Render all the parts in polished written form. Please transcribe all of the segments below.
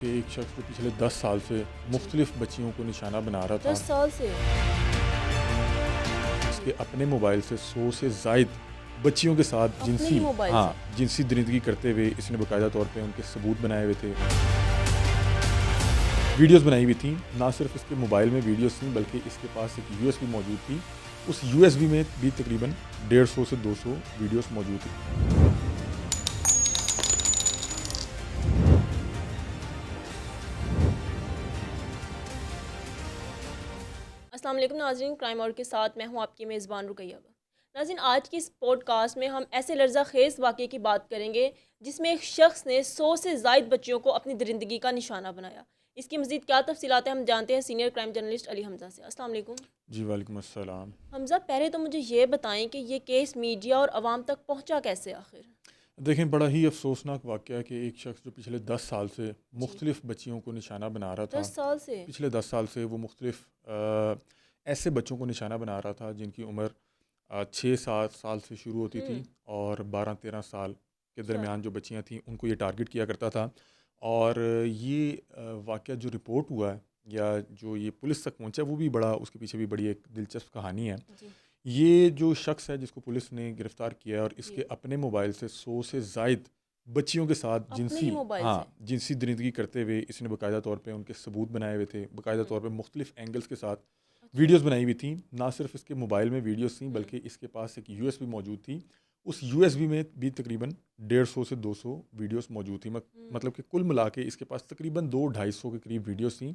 कि एक शख्स जो पिछले 10 साल से मुख्तलिफ बच्चियों को निशाना बना रहा था। 10 साल से? इसके अपने मोबाइल से 100 से ज़ायद बच्चियों के साथ अपने ही मोबाइल से? जिनसी दरिंदगी करते हुए इसने बाकायदा तौर पे उनके सबूत बनाए हुए थे, वीडियोस बनाई हुई थी। ना सिर्फ इसके मोबाइल में वीडियोस थी बल्कि इसके पास एक यूएसबी मौजूद थी। उस यूएसबी में भी तकरीबन 150 से 200 वीडियोस मौजूद थी। अस्सलाम वालेकुम नाज़रीन, क्राइम और के साथ मैं हूं आपकी मेज़बान रुकैया। नाज़रीन, आज की इस पॉडकास्ट में हम ऐसे लर्ज़ा खेज़ वाक़े की बात करेंगे जिसमें एक शख्स ने 100 से ज़ायद बच्चियों को अपनी दरिंदगी का निशाना बनाया। इसकी मज़ीद क्या तफ़सीलात हैं हम जानते हैं senior crime journalist Ali Hamza से। अस्सलाम वालेकुम। जी वालेकुम अस्सलाम। हमज़ा, पहले तो मुझे ये बताएं कि ये केस मीडिया और आवाम तक पहुँचा कैसे आखिर? देखें, बड़ा ही अफसोसनाक वाक़या है कि एक शख्स जो पिछले 10 साल से जी। मुख्तलिफ बच्चियों को निशाना बना रहा था। 10 साल से? पिछले 10 साल से वो मुख्तलिफ ऐसे बच्चों को निशाना बना रहा था जिनकी उम्र 6-7 साल से शुरू होती थी और 12-13 साल के अच्छा। दरमियान जो बच्चियां थीं उनको ये टारगेट किया करता था। और ये वाक़या जो रिपोर्ट हुआ है या जो ये पुलिस तक पहुंचा, वो भी बड़ा, उसके पीछे भी बड़ी एक दिलचस्प कहानी है। जी। ये जो शख्स है जिसको पुलिस ने गिरफ़्तार किया है और इसके जी। अपने मोबाइल से 100 से ज़ायद बच्चियों के साथ अपने ही मोबाइल से? जिनसी दरिंदगी करते हुए इसने बाकायदा तौर पे उनके सबूत बनाए हुए थे। बाकायदा तौर पे मुख्तलिफ एंगल्स के साथ अच्छा। वीडियोस बनाई हुई थी। ना सिर्फ इसके मोबाइल में वीडियोस थी बल्कि इसके पास एक यूएसबी मौजूद थी। उस यूएसबी में भी तकरीबन 150 से 200 वीडियोस मौजूद थी। मतलब कि कुल मिला के इसके पास तकरीबन 200-250 के करीब वीडियोस थी,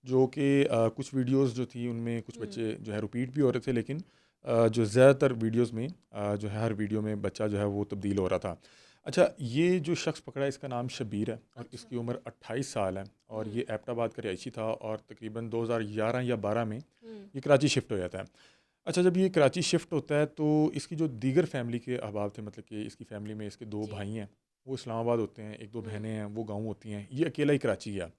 जो कि कुछ वीडियोस जो थी उनमें कुछ बच्चे जो है रिपीट भी हो रहे थे, लेकिन जो ज़्यादातर वीडियोस में जो है हर वीडियो में बच्चा जो है वो तब्दील हो रहा था। अच्छा, ये जो शख्स पकड़ा है इसका नाम शब्बीर है और अच्छा। इसकी उम्र 28 साल है और ये एबटाबाद का रिहायशी था और तकरीबन 2011 या 12 में ये कराची शिफ्ट हो जाता है। अच्छा, जब ये कराची शिफ्ट होता है तो इसकी जो दीगर फैमिली के अहबाब थे, मतलब कि इसकी फैमिली में इसके 2 जी। भाई हैं, वो इस्लामाबाद होते हैं, 1-2 बहनें हैं, वो गाँव होती हैं। ये अकेला ही कराची गया।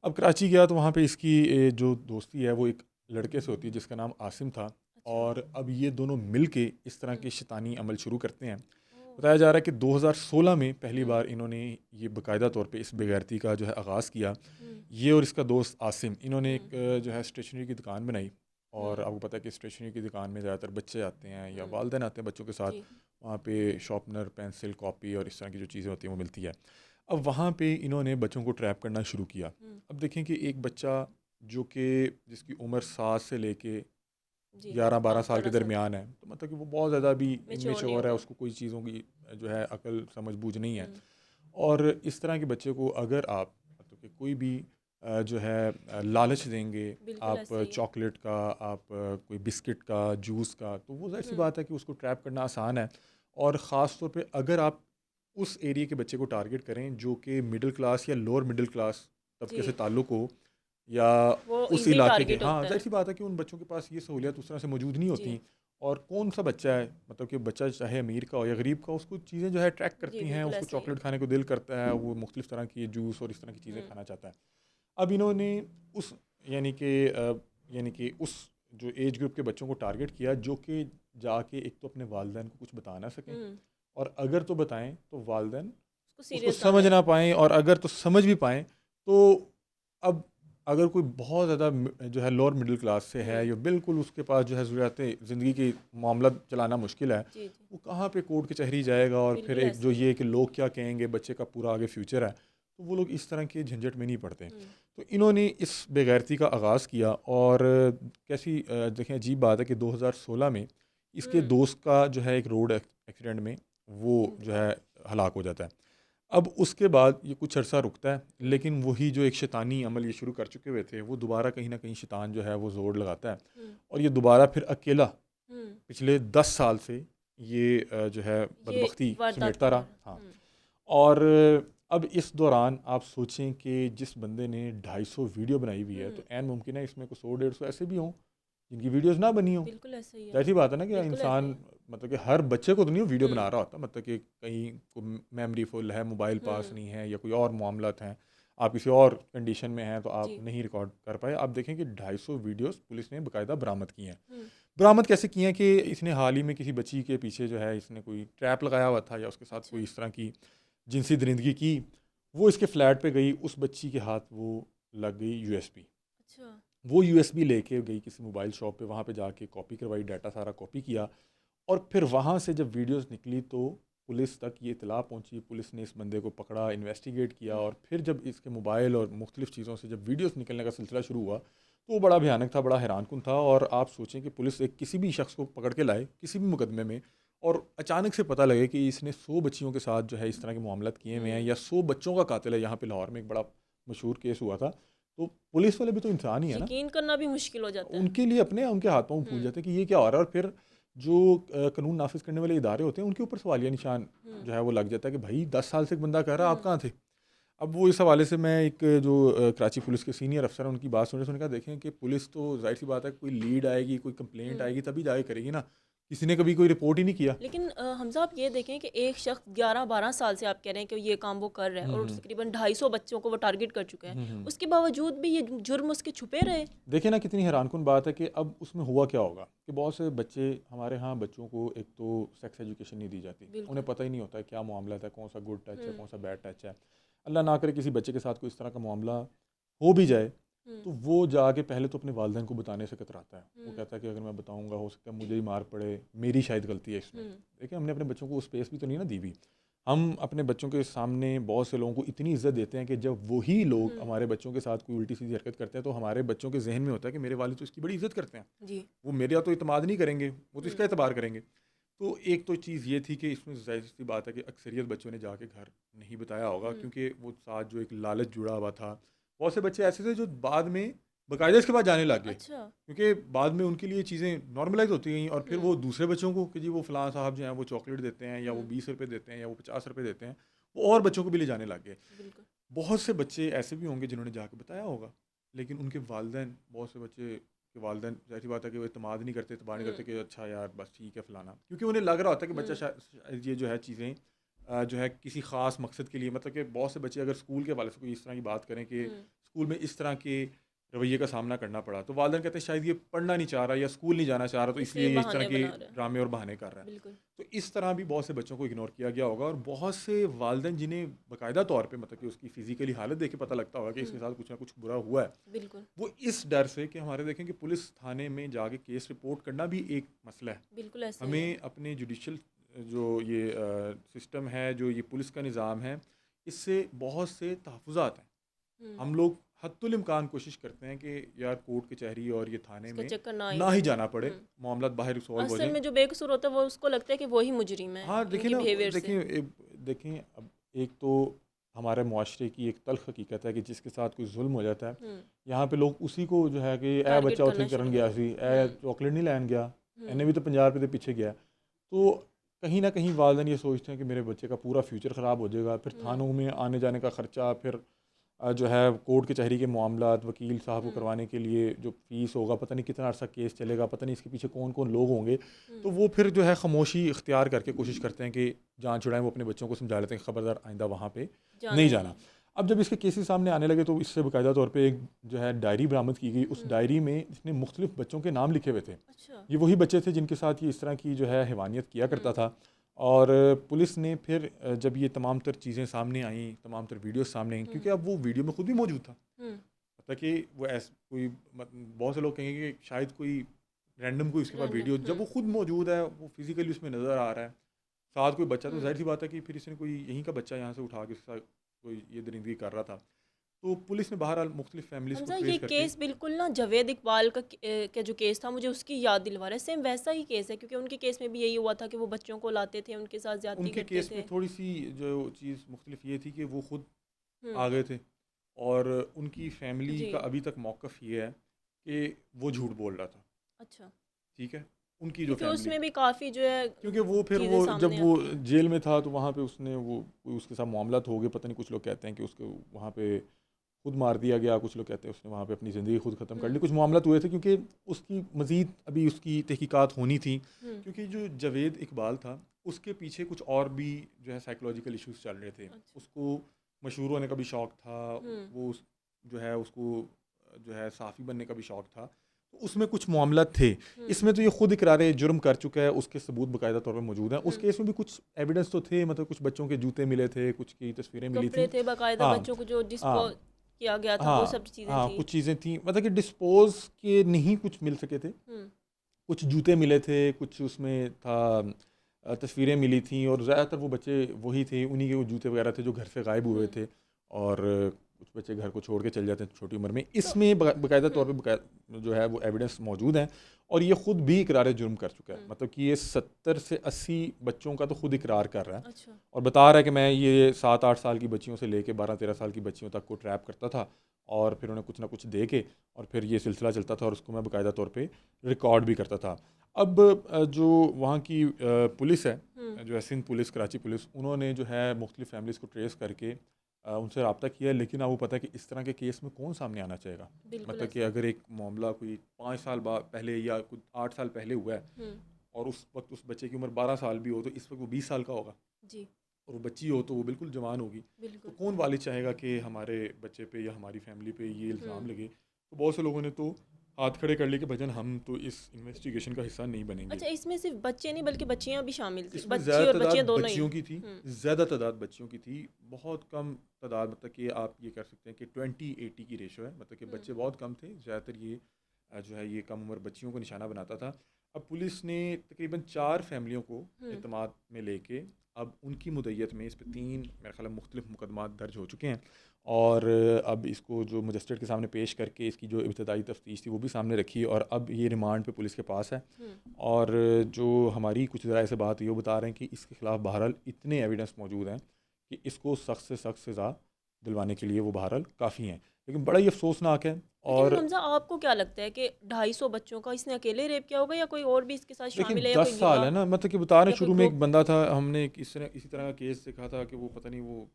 अब कराची गया तो वहाँ पे इसकी जो दोस्ती है वो एक लड़के से होती है जिसका नाम आसिम था। अच्छा। और अब ये दोनों मिल के इस तरह के शैतानी अमल शुरू करते हैं। ओह! बताया जा रहा है कि 2016 में पहली हुँ। बार इन्होंने ये बाकायदा तौर पे इस बेगैरती का जो है आगाज़ किया। हुँ। ये और इसका दोस्त आसिम, इन्होंने हुँ। एक जो है स्टेशनरी की दुकान बनाई। और हुँ। आपको पता है कि स्टेशनरी की दुकान में ज़्यादातर बच्चे आते हैं या हुँ। वालिदैन आते हैं बच्चों के साथ। जी। वहाँ पे शॉर्पनर, पेंसिल, कॉपी और इस तरह की जो चीज़ें होती हैं वो मिलती है। अब वहाँ पे इन्होंने बच्चों को ट्रैप करना शुरू किया। हुँ। अब देखें कि एक बच्चा जो कि जिसकी उम्र 7 से लेके जी। 11-12 हाँ, साल के 12 साल दरमियान है, तो मतलब कि वो बहुत ज़्यादा भी मैच्योर नहीं इमेच्योर है, हुए। उसको कोई चीज़ों की जो है अकल समझ बूझ नहीं है। हुँ। और इस तरह के बच्चे को अगर आप मतलब कि कोई भी जो है लालच देंगे, बिल्कुल आप ऐसे ही है। चॉकलेट का, आप कोई बिस्किट का, जूस का, तो वो ज़ाहिर सी हुँ। बात है कि उसको ट्रैप करना आसान है। और ख़ास तौर पे अगर आप उस एरिया के बच्चे को टारगेट करें जो कि मिडिल क्लास या लोअर मिडिल क्लास तबके से जी। ताल्लुक़ हो, या वो उस ईज़ी इलाके के, टारगेट हाँ, होता है। ज़ाहिर-सी बात है कि उन बच्चों के पास ये सहूलियत उस तरह से मौजूद नहीं जी। होती। और कौन-सा बच्चा है, मतलब कि बच्चा चाहे अमीर का हो या गरीब का, उसको चीज़ें जो है अट्रैक्ट जी, करती हैं, बिल्कुल उसको ऐसे ही है। चॉकलेट खाने को दिल करता है, वो मुख्तलिफ तरह की जूस और इस तरह की चीज़ें हुँ। खाना चाहता है। अब इन्होंने उस यानी कि यानी कि उस जो एज ग्रुप के बच्चों को टारगेट किया जो कि जाके एक तो अपने वालिदैन को कुछ बता ना सकें, हुँ। और अगर तो बताएँ तो वालिदैन उसको उसको सीरियस ना समझ लें। ना पाएँ, और अगर तो समझ भी पाएँ तो अब अगर कोई बहुत ज़्यादा जो है लोअर मिडिल क्लास से है हुँ। या बिल्कुल उसके पास जो है ज़रूरियातें ज़िंदगी की मामला चलाना मुश्किल है, जी, जी। वो कहाँ पे कोर्ट कचहरी जाएगा, और फिर बिल्कुल एक जो ऐसे ही है। ये कि लोग क्या कहेंगे, बच्चे का पूरा आगे फ्यूचर है, तो वो लोग इस तरह के झंझट में नहीं पड़ते। हुँ। तो इन्होंने इस बेगैरती का आगाज़ किया। और कैसी देखें, अजीब बात है कि 2016 में इसके हुँ। दोस्त का जो है एक रोड एक्सीडेंट में वो जो इंतकाल। है हलाक हो जाता है। अब उसके बाद ये कुछ अरसा रुकता है, हुँ। लेकिन वही जो एक शैतानी अमल ये शुरू कर चुके हुए थे, वो दोबारा कहीं न कहीं शैतान जो है वो ज़ोर लगाता है। हुँ। और ये दोबारा फिर अकेला हुँ। पिछले 10 साल से ये जो है ये बदबख्ती वारदात समेटता कर रहा। रहा है। हाँ। हुँ। और अब इस दौरान आप सोचें कि जिस बंदे ने 250 वीडियो बनाई हुई है, तो हुँ। ऐन मुमकिन है इसमें को 100-150 ऐसे भी हों जिनकी वीडियोज़ ना बनी हों। बिल्कुल ऐसे ही है। ज़ाहिर-सी बात है ना कि बिल्कुल ऐसे ही इंसान, है। मतलब कि हर बच्चे को तो नहीं वो वीडियो बना हुँ। रहा होता, मतलब कि कहीं को मेमोरी फुल है, मोबाइल पास हुँ। नहीं है या कोई और मामलात हैं, आप किसी और कंडीशन में हैं तो आप जी। नहीं रिकॉर्ड कर पाए। आप देखें कि 250 वीडियोज़ पुलिस ने बाकायदा बरामद की हैं। हुँ। बरामद कैसे की हैं कि इसने हाल ही में किसी बच्ची के पीछे जो है इसने कोई ट्रैप लगाया हुआ था या उसके साथ अच्छा। कोई इस तरह की जिनसी दरिंदगी की। वो इसके फ्लैट पे गई, उस बच्ची के हाथ वो लग गई यूएसबी। अच्छा। वो यूएसबी लेके गई किसी मोबाइल शॉप पे, वहाँ पे जाके कॉपी करवाई, डाटा सारा कॉपी किया, और फिर वहाँ से जब वीडियोस निकली तो पुलिस तक ये इतला पहुंची, पुलिस ने इस बंदे को पकड़ा, इन्वेस्टिगेट किया, और फिर जब इसके मोबाइल और मुख्तलिफ़ चीज़ों से जब वीडियोस निकलने का सिलसिला शुरू हुआ तो वो बड़ा भयानक था, बड़ा हैरानकुन था। और आप सोचें कि पुलिस एक किसी भी शख्स को पकड़ के लाए किसी भी मुकदमे में, और अचानक से पता लगे कि इसने 100 बच्चियों के साथ जो है इस तरह के मामलात किए हुए हैं, या 100 बच्चों का कातिल है। यहाँ पे लाहौर में एक बड़ा मशहूर केस हुआ था। तो पुलिस वाले भी तो इंसान ही है ना, यकीन करना भी मुश्किल हो जाता है। उनके लिए अपने उनके हाथ पाँव फूल जाते हैं कि ये क्या हो रहा है। और फिर जो कानून नाफिज करने वाले इदारे होते हैं उनके ऊपर सवालिया निशान जो है वो लग जाता है कि भाई 10 साल से एक बंदा कह रहा है, आप कहाँ थे। अब वो इस हवाले से मैं एक जो कराची पुलिस के सीनियर अफसर हैं उनकी बात सुने कहा, देखें कि पुलिस तो जाहिर सी बात है, कोई लीड आएगी, कोई कंप्लेंट आएगी तभी जाके करेगी ना, किसी ने कभी कोई रिपोर्ट ही नहीं किया। लेकिन हमजा आप ये देखें कि एक शख्स 11-12 साल से आप कह रहे हैं कि ये काम वो कर रहा है और तकरीबन 250 बच्चों को वो टारगेट कर चुका है, उसके बावजूद भी ये जुर्म उसके छुपे रहे। देखिए ना कितनी हैरानकुन बात है कि अब उसमें हुआ क्या होगा कि बहुत से बच्चे, हमारे यहाँ बच्चों को एक तो सेक्स एजुकेशन नहीं दी जाती, उन्हें पता ही नहीं होता है क्या मामला है, कौन सा गुड टच है, कौन सा बैड टच है। अल्लाह ना करे किसी बच्चे के साथ कोई इस तरह का मामला हो भी जाए तो वो जाके पहले तो अपने वालिदैन को बताने से कतराता है। वो कहता है कि अगर मैं बताऊंगा हो सकता है मुझे ही मार पड़े, मेरी शायद गलती है इसमें। देखिए हमने अपने बच्चों को स्पेस भी तो नहीं ना दी हुई। हम अपने बच्चों के सामने बहुत से लोगों को इतनी इज्जत देते हैं कि जब वही लोग हमारे बच्चों के साथ कोई उल्टी सीधी हरकत करते हैं तो हमारे बच्चों के जहन में होता है कि मेरे वालिद तो इसकी बड़ी इज्जत करते हैं जी। वो मेरा तो इतमाद नहीं करेंगे, वो तो इसका एतबार करेंगे। तो एक तो चीज़ ये थी कि इसमें जाहिर सी बात है कि अक्सरियत बच्चों ने जाके घर नहीं बताया होगा, क्योंकि वो साथ जो एक लालच जुड़ा हुआ था। बहुत से बच्चे ऐसे थे जो बाद में बाकायदा इसके बाद जाने लग गए, अच्छा। क्योंकि बाद में उनके लिए चीज़ें नॉर्मलाइज होती गई, और फिर वो दूसरे बच्चों को कि जी वो फ़लाँ साहब जो हैं वो चॉकलेट देते हैं, या वो 20 रुपये देते हैं, या वो 50 रुपये देते हैं, वो और बच्चों को भी ले जाने लग गए। बिल्कुल। बहुत से बच्चे ऐसे भी होंगे जिन्होंने जाके बताया होगा, लेकिन उनके वालिदैन, बहुत से बच्चे के वालिदैन ज़ाहिर बात है कि वो इत्मीनाद नहीं करते, इत्मीनाद नहीं करते कि अच्छा यार बस ठीक है फ़लाना, क्योंकि उन्हें लग रहा होता है कि बच्चा शायद ये जो है चीज़ें जो है किसी ख़ास मकसद के लिए, मतलब कि बहुत से बच्चे अगर स्कूल के हवाले से कोई इस तरह की बात करें कि स्कूल में इस तरह के रवैये का सामना करना पड़ा, तो वालिदैन कहते हैं शायद ये पढ़ना नहीं चाह रहा या स्कूल नहीं जाना चाह रहा, तो इसलिए ये इस तरह के ड्रामे और बहाने कर रहा है। बिल्कुल। तो इस तरह भी बहुत से बच्चों को इग्नोर किया गया होगा, और बहुत से वालिदैन जिन्हें बाकायदा तौर पे मतलब कि उसकी फ़िज़िकली हालत देख के पता लगता होगा कि इसके साथ कुछ ना कुछ बुरा हुआ है, बिल्कुल। वो इस डर से कि हमारे देखें कि पुलिस थाने में जाके केस रिपोर्ट करना भी एक मसला है। बिल्कुल ऐसे हमें अपने जुडिशल जो ये सिस्टम है, जो ये पुलिस का निज़ाम है, इससे बहुत से तहफ़्फ़ुज़ात हैं। हम लोग हद्दुल इम्कान कोशिश करते हैं कि यार कोर्ट कचहरी और ये थाने में चक्कर ना ही जाना पड़े, मामला बाहर सॉल्व हो असल जाए। में जो बेकसूर होता है वो उसको लगता है कि वही मुजरिम है। हाँ देखिए इनकी ना, बिहेवियर से। देखें अब एक तो हमारे मुआशरे की एक तल्ख हकीकत है कि जिसके साथ कोई जुल्म हो जाता है, यहाँ पे लोग उसी को जो है कि ए टारगेट बच्चा करना उत्थे करन शुरू गया कर सी, ए चॉकलेट नहीं लैन गया, इन्हें भी तो 50 रुपये के पीछे गया। तो कहीं ना कहीं वालिदैन ये सोचते हैं कि मेरे बच्चे का पूरा फ्यूचर ख़राब हो जाएगा, फिर थानों में आने जाने का ख़र्चा, फिर जो है कोर्ट कचहरी के मामलात, वकील साहब को करवाने के लिए जो फ़ीस होगा, पता नहीं कितना अर्सा केस चलेगा, पता नहीं इसके पीछे कौन कौन लोग होंगे। तो वो फिर जो है खामोशी इख्तियार करके कोशिश करते हैं कि जान छुड़ाएं। वो अपने बच्चों को समझा लेते हैं कि ख़बरदार आइंदा वहाँ पे नहीं जाना। अब जब इसके केसेस सामने आने लगे तो इससे बाकायदा तौर पे एक जो है डायरी बरामद की गई। उस डायरी में इसने मुख्तलिफ बच्चों के नाम लिखे हुए थे। अच्छा। ये वही बच्चे थे जिनके साथ ये इस तरह की जो है हैवानियत किया करता था। और पुलिस ने फिर जब ये तमाम तर चीज़ें सामने आईं, तमाम तर वीडियो सामने आई, क्योंकि अब वो वीडियो में खुद भी मौजूद था, मतलब कि वो ऐसा कोई बहुत से लोग कहेंगे कि शायद कोई रैंडम कोई उसके पास वीडियो, जब वो खुद मौजूद है, वो फिजिकली उसमें नज़र आ रहा है, साथ कोई बच्चा, तो जाहिर सी बात है कि फिर इसने कोई यहीं का बच्चा यहाँ से उठा के उसके साथ कोई ये दरिंदगी कर रहा था। तो पुलिस ने बहरहाल मुख्तलिफ फैमिलीज़ को ये केस बिल्कुल ना जावेद इकबाल का जो केस था मुझे उसकी याद दिलवा रहा है। सेम वैसा ही केस है, क्योंकि उनके केस में भी यही हुआ था कि वो बच्चों को लाते थे, उनके साथ ज्यादती उनके करते केस थे। में थोड़ी सी जो चीज़ मुख्तलिफ ये थी कि वो खुद आ गए थे, और उनकी फैमिली का अभी तक मौक़िफ़ ये है कि वो झूठ बोल रहा था। अच्छा। ठीक है, उनकी जो फैमिली, उसमें भी काफ़ी जो है, क्योंकि वो फिर वो जब वो जेल में था तो वहाँ पे उसने वो उसके साथ मामलात हो गए, पता नहीं कुछ लोग कहते हैं कि उसको वहाँ पे खुद मार दिया गया, कुछ लोग कहते हैं उसने वहाँ पे अपनी ज़िंदगी खुद ख़त्म कर ली, कुछ मामलात हुए थे, क्योंकि उसकी मज़ीद अभी उसकी तहकीकात होनी थी। क्योंकि जो जावेद इकबाल था उसके पीछे कुछ और भी जो है साइकोलॉजिकल इश्यूज चल रहे थे। उसको मशहूर होने का भी शौक़ था, वो जो है उसको जो है साफ़ी बनने का भी शौक़ था। उसमें कुछ मामला थे। इसमें तो ये खुद इकरार जुर्म कर चुका है, उसके सबूत बाकायदा तौर पे मौजूद हैं। उस केस में भी कुछ एविडेंस तो थे, मतलब कुछ बच्चों के जूते मिले थे, कुछ की तस्वीरें मिली कपड़े थी। थे बाकायदा हाँ, बच्चों को जो हाँ, डिस्पोज किया गया था, वो हाँ, सब चीज़ें हाँ, थी। कुछ चीज़ें थी, मतलब कि डिस्पोज के नहीं कुछ मिल सके थे। हम्म कुछ जूते मिले थे, कुछ उसमें था, तस्वीरें मिली थी, और ज़्यादातर वो बच्चे वही थे, उन्हीं के वो जूते वगैरह थे जो घर से गायब हुए हम्म थे। और कुछ बच्चे घर को छोड़ के चले जाते हैं छोटी उम्र में। तो इसमें बाकायदा तौर हम्म पे जो है वो एविडेंस मौजूद है, और ये खुद भी इकरार जुर्म कर चुका है। हम्म मतलब कि ये 70 से 80 बच्चों का तो खुद इकरार कर रहा है, अच्छा और बता रहा है कि मैं ये 7-8 साल की बच्चियों से लेके 12-13 साल की बच्चियों तक को ट्रैप करता था, और फिर उन्हें कुछ ना कुछ दे के, और फिर ये सिलसिला चलता था, और उसको मैं बाकायदा तौर पे रिकॉर्ड भी करता था। अब जो वहाँ की पुलिस है, हम्म जो है सिंध पुलिस, कराची पुलिस, उन्होंने जो है मुख्तलिफ फैमिलीज़ को ट्रेस करके उनसे रब्ता किया है। लेकिन आपको पता है कि इस तरह के केस में कौन सामने आना चाहेगा? बिल्कुल मतलब कि ऐसा है। अगर एक मामला कोई 5 साल बाद पहले या कुछ 8 साल पहले हुआ है, हम्म और उस वक्त उस बच्चे की उम्र 12 साल भी हो, तो इस वक्त वो 20 साल का होगा, जी और वो बच्ची हो तो वो बिल्कुल जवान होगी। तो बिल्कुल कौन वालिद चाहेगा कि हमारे बच्चे पे या हमारी फैमिली पे ये इल्ज़ाम हम्म लगे? तो बहुत से लोगों ने तो हाथ खड़े कर लिए कि भजन हम तो इस इन्वेस्टिगेशन का हिस्सा नहीं बनेंगे। अच्छा, इसमें सिर्फ बच्चे नहीं बल्कि बच्चियां भी शामिल थी, इसमें बच्चे ज़्यादा और बच्चियां तादाद दोनों ही। बच्चियों की थी, ज़्यादा तादाद बच्चियों की थी, बहुत कम तादाद, मतलब कि आप ये कर सकते हैं कि 20-80 की रेशो है, मतलब कि हम्म बच्चे बहुत कम थे। ज़्यादातर ये जो है ये कम उम्र बच्चियों को निशाना बनाता था। अब पुलिस ने तकरीबन 4 फैमिलियों को हम्म एतमाद में लेके, अब उनकी मुद्दत में इस पे 3 मेरे ख्याल में मुख्तलिफ मुकदमात दर्ज हो चुके हैं, और अब इसको जो मजिस्ट्रेट के सामने पेश करके इसकी जो इब्तदाई तफ्तीश थी वो भी सामने रखी, और अब ये रिमांड पे पुलिस के पास है। हम्म और जो हमारी कुछ ज़राए से बात, ये बता रहे हैं कि इसके ख़िलाफ़ बहरहाल इतने एविडेंस मौजूद हैं कि इसको सख्त से सख्त सज़ा दिलवाने के लिए वो बहरहाल काफ़ी हैं। लेकिन बड़ा ही अफसोसनाक है। लेकिन और हमजा, आपको क्या लगता है कि 250 बच्चों का इसने अकेले रेप किया होगा या कोई और भी इसके साथ लेकिन शामिल है, या 10 कोई साल गिरोह है ना, मतलब कि बता रहे या हैं, कोई शुरू में एक ग्रुप? बंदा था, हमने इसी तरह का केस देखा था कि वो पता नहीं वो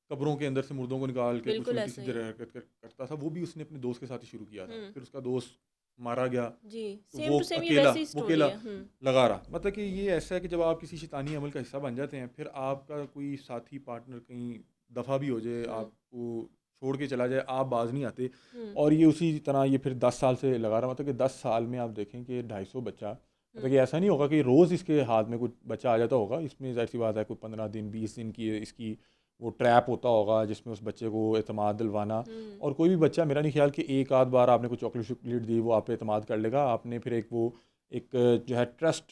कब्रों के अंदर से मुर्दों को निकाल के कुछ बिल्कुल उल्टी ऐसा ही सीधी है। हरकत करता था। वो भी उसने अपने दोस्त के साथ ही शुरू किया था, हम्म फिर उसका दोस्त मारा गया, जी, तो सेम वो टू सेम ये अकेला वैसी ही वो स्टोरी अकेला है। लगा रहा। मतलब कि ये ऐसा है कि जब आप किसी शैतानी अमल का हिस्सा बन जाते हैं, फिर आपका कोई साथी पार्टनर कहीं दफ़ा भी हो जाए, हम्म आपको छोड़ के चला जाए, आप बाज नहीं आते। हम्म और ये उसी तरह ये फिर 10 साल से लगा रहा। मतलब कि 10 साल में आप देखें कि 250 बच्चा, मतलब हम्म कि ऐसा नहीं होगा कि रोज़ इसके हाथ में कुछ बच्चा आ जाता होगा। इसमें ज़ाहिर सी बात है कोई 15 दिन 20 दिन की इसकी वो ट्रैप होता होगा, जिसमें उस बच्चे को एतमाद दिलवाना। हम्म और कोई भी बच्चा, मेरा नहीं ख्याल कि एक आध बार आपने कोई चॉकलेट चॉकलेट दी वो आप पे एतमाद कर लेगा। आपने फिर एक जो है ट्रस्ट,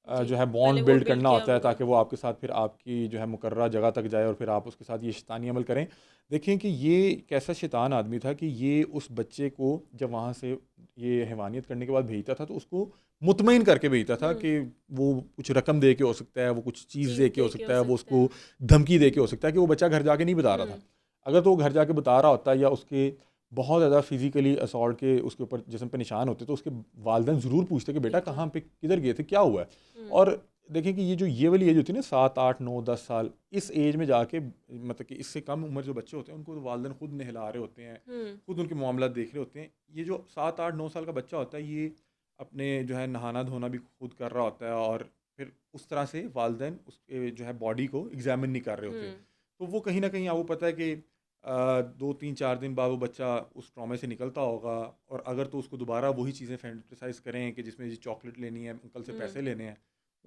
जी, जो है पहले बॉन्ड वो बिल्ड बिल्ड करना किया होता है, होगा। ताकि वो आपके साथ फिर आपकी जो है मुकर्ररा जगह तक जाए, और फिर आप उसके साथ ये शैतानी अमल करें। देखें कि ये कैसा शैतान आदमी था कि ये उस बच्चे को जब वहाँ से ये हैवानियत करने के बाद भेजता था, तो उसको मुतमईन करके भेजता था हम्म कि वो कुछ रकम दे के हो सकता है, वो कुछ चीज़ चीज़ दे के हो दे के हो सकता है, वो सकता उसको है। धमकी दे के हो सकता है, कि वो बच्चा घर जाके नहीं बता रहा था। हम्म अगर तो वो घर जाके बता रहा होता, या उसके बहुत ज़्यादा फिजिकली असॉल्ट के उसके ऊपर जिस्म पे निशान होते, तो उसके वालिदैन ज़रूर पूछते कि बेटा बिल्कुल। कहाँ पे किधर गए थे, क्या हुआ है। हम्म और देखें कि ये वाली एज होती है ना, 7 8 9 10 साल, इस एज में जाके, मतलब कि इससे कम उम्र जो बच्चे होते हैं उनको तो वालिदैन खुद नहला रहे होते हैं, हम्म खुद उनके मामला देख रहे होते हैं। ये जो 7 8 9 साल का बच्चा होता है, ये अपने जो है नहाना धोना भी खुद कर रहा होता है, और फिर उस तरह से वालिदैन उसके जो है बॉडी को एग्जामिन नहीं कर रहे होते। हम्म तो वो कहीं ना कहीं आपको पता है कि 2 3 4 दिन बाद वो बच्चा उस ट्रॉमे से निकलता होगा, और अगर तो उसको दोबारा वही चीज़ें फैंटेसाइज करें कि जिसमें जी चॉकलेट लेनी है, अंकल से पैसे लेने हैं,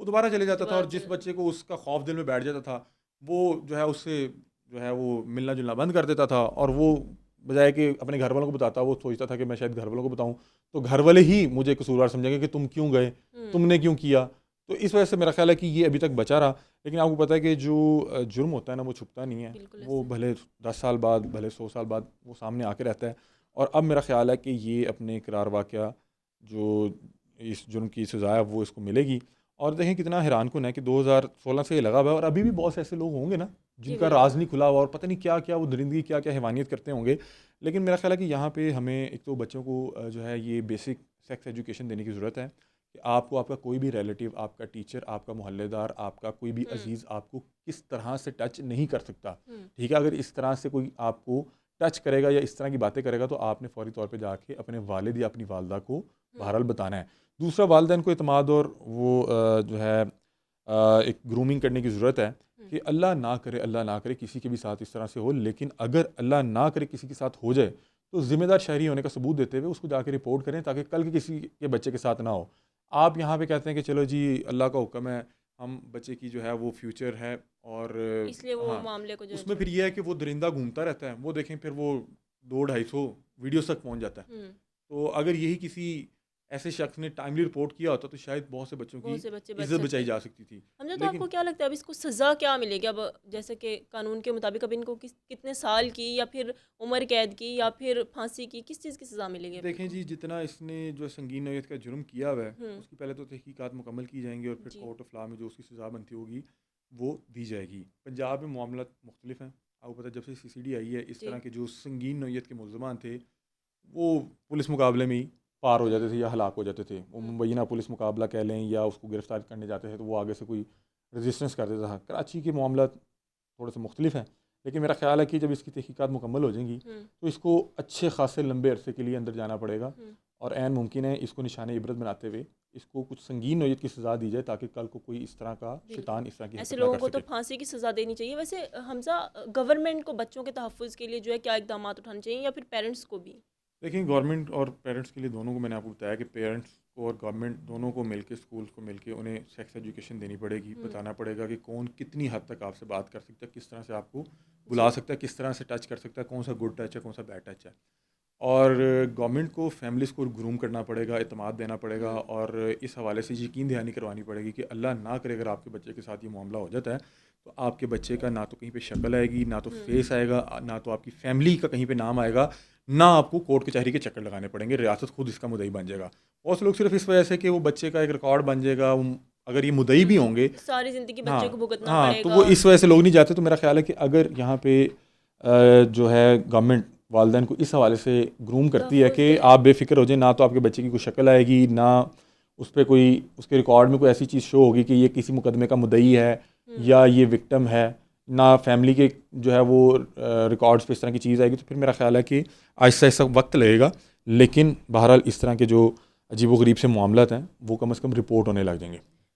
वो दोबारा चले जाता था। दोबारा और जिस चले। बच्चे को उसका खौफ दिल में बैठ जाता था, वो जो है उससे जो है वो मिलना जुलना बंद कर देता था, और वो बजाय कि अपने घर वालों को बताता, वो सोचता था कि मैं शायद घर वालों को बताऊं, तो घर वाले ही मुझे कसूरवार समझेंगे कि तुम क्यों गए, हम्म तुमने क्यों किया। तो इस वजह से मेरा ख्याल है कि ये अभी तक बचा रहा। लेकिन आपको पता है कि जो जुर्म होता है ना, वो छुपता नहीं है। बिल्कुल वो ऐसा है। भले 10 साल बाद, भले 100 साल बाद वो सामने आके रहता है। और अब मेरा ख्याल है कि ये अपने इकरार वाक़या, जो इस जुर्म की सज़ा है, वो इसको मिलेगी। और देखें कितना हैरानकुन है कि 2016 से ये लगा हुआ है, और अभी भी बहुत से ऐसे लोग होंगे ना जी जिनका बिल्कुल। राज नहीं खुला हुआ, और पता नहीं क्या क्या वो दरिंदगी क्या क्या हैवानियत करते होंगे। लेकिन मेरा ख्याल है कि यहाँ पे हमें एक तो बच्चों को जो है ये बेसिक सेक्स एजुकेशन देने की ज़रूरत है, कि आपको आपका कोई भी रिलेटिव, आपका टीचर, आपका मोहल्लेदार, आपका कोई भी हम्म अजीज़ आपको किस तरह से टच नहीं कर सकता। हम्म ठीक है, अगर इस तरह से कोई आपको टच करेगा या इस तरह की बातें करेगा, तो आपने फ़ौरी तौर पे जाके अपने वालिद या अपनी वालदा को हम्म बहरहाल बताना है। दूसरा, वालिदैन को इत्मीद और वो जो है एक ग्रूमिंग करने की ज़रूरत है, हम्म कि अल्लाह ना करे किसी के भी साथ इस तरह से हो। लेकिन अगर अल्लाह ना करे किसी के साथ हो जाए, तो ज़िम्मेदार शहरी होने का सबूत देते हुए उसको जाके रिपोर्ट करें, ताकि कल के किसी के बच्चे के साथ ना हो। आप यहाँ पे कहते हैं कि चलो जी अल्लाह का हुक्म है, हम बच्चे की जो है वो फ्यूचर है, और इसलिए वो हाँ, मामले को जो है उसमें फिर ये है कि वो दरिंदा घूमता रहता है, वो देखें फिर वो 200-250 वीडियोस तक पहुंच जाता है। हम्म, तो अगर यही किसी ऐसे शख्स ने टाइमली रिपोर्ट किया होता तो शायद बहुत से बच्चों की बहुत से बच्चे बच इज्जत सकते बचाई हैं। जा सकती थी। हमजा, तो लेकिन आपको क्या लगता है अब इसको सज़ा क्या मिलेगी? अब जैसे कि कानून के मुताबिक अब इनको कितने साल की, या फिर उम्र कैद की, या फिर फांसी की, किस चीज़ की सज़ा मिलेगी अब देखें इनको? जी, जितना इसने जो संगीन नौयत का जुर्म किया हुआ है, हम्म, उसकी पहले तो तहकीकात मुकम्मल की जाएंगी, और फिर जी, कोर्ट ऑफ लॉ में जो उसकी सज़ा बनती होगी वो दी जाएगी। पंजाब में मामला मुख्तलिफ हैं। आपको पता है, जब से CCD आई है, इस जी, तरह के जो संगीन नौयत के मुल्ज़मान थे वो पुलिस मुकाबले में ही पार हो जाते थे या हलाक हो जाते थे। वो हम्म, मुबैना पुलिस मुकाबला कह लें, या उसको गिरफ्तार करने जाते थे तो वो आगे से कोई रेजिस्टेंस कर देता था। कराची के मामला थोड़े से मुख्तलिफ हैं, लेकिन मेरा ख्याल है कि जब इसकी तहकीकात मुकम्मल हो जाएंगी हम्म, तो इसको अच्छे खासे लंबे अरसे के लिए अंदर जाना पड़ेगा, हम्म। और ऐन मुमकिन है इसको निशान इबरत बनाते हुए इसको कुछ संगीन नौयत की सज़ा दी जाए, ताकि कल को कोई इस तरह का बिल्कुल, शैतान इस तरह की ऐसे हरकत ना लोगों कर को तो सके। फांसी की सज़ा देनी चाहिए। वैसे हमजा, गवर्नमेंट को बच्चों के तहफ़्फ़ुज़ के लिए जो है क्या इक़दाम उठाने चाहिए, या फिर पेरेंट्स को भी? लेकिन गवर्नमेंट और पेरेंट्स के लिए, दोनों को, मैंने आपको बताया कि पेरेंट्स को और गवर्नमेंट दोनों को मिलके, स्कूल्स को मिलके उन्हें सेक्स एजुकेशन देनी पड़ेगी। हम्म, बताना पड़ेगा कि कौन कितनी हद तक आपसे बात कर सकता है, किस तरह से आपको जी, बुला सकता है, किस तरह से टच कर सकता है, कौन सा गुड टच है, कौन सा बैड टच है। और गवर्नमेंट को फैमिलीज़ को ग्रूम करना पड़ेगा, इत्मीनान देना पड़ेगा, हम्म, और इस हवाले से यकीन दहानी करवानी पड़ेगी कि अल्लाह ना करे अगर आपके बच्चे के साथ ये मामला हो जाता है, तो आपके बच्चे का ना तो कहीं पे शक्ल आएगी, ना तो हम्म। फेस आएगा, ना तो आपकी फैमिली का कहीं पे नाम आएगा, ना आपको कोर्ट कचहरी के चक्कर लगाने पड़ेंगे, रियासत खुद इसका मुद्दई बन जाएगा। बहुत से लोग सिर्फ इस वजह से कि वो बच्चे का एक रिकॉर्ड बन जाएगा, अगर ये मुद्दई भी होंगे, सारी ज़िंदगी बच्चे को हाँ भुगतना हाँ, तो पड़ेगा। वो इस वजह से लोग नहीं जाते। तो मेरा ख्याल है कि अगर यहाँ पे जो है गवर्नमेंट वालदैन को इस हवाले से ग्रूम करती है तहफ़्फ़ुज़ कि दे। आप बेफिक्र हो जाए, ना तो आपके बच्चे की कोई शक्ल आएगी, ना उस पर कोई, उसके रिकॉर्ड में कोई ऐसी चीज़ शो होगी कि ये किसी मुकदमे का मुद्दई है हम्म, या ये विक्टिम है, ना फैमिली के जो है वो रिकॉर्ड्स पे इस तरह की चीज़ आएगी, तो फिर मेरा ख्याल है कि आहिस्ता आहिस्ता वक्त लगेगा, लेकिन बहरहाल इस तरह के जो अजीब व गरीब से मामलात हैं वो कम अज़ कम रिपोर्ट होने लग जाएंगे।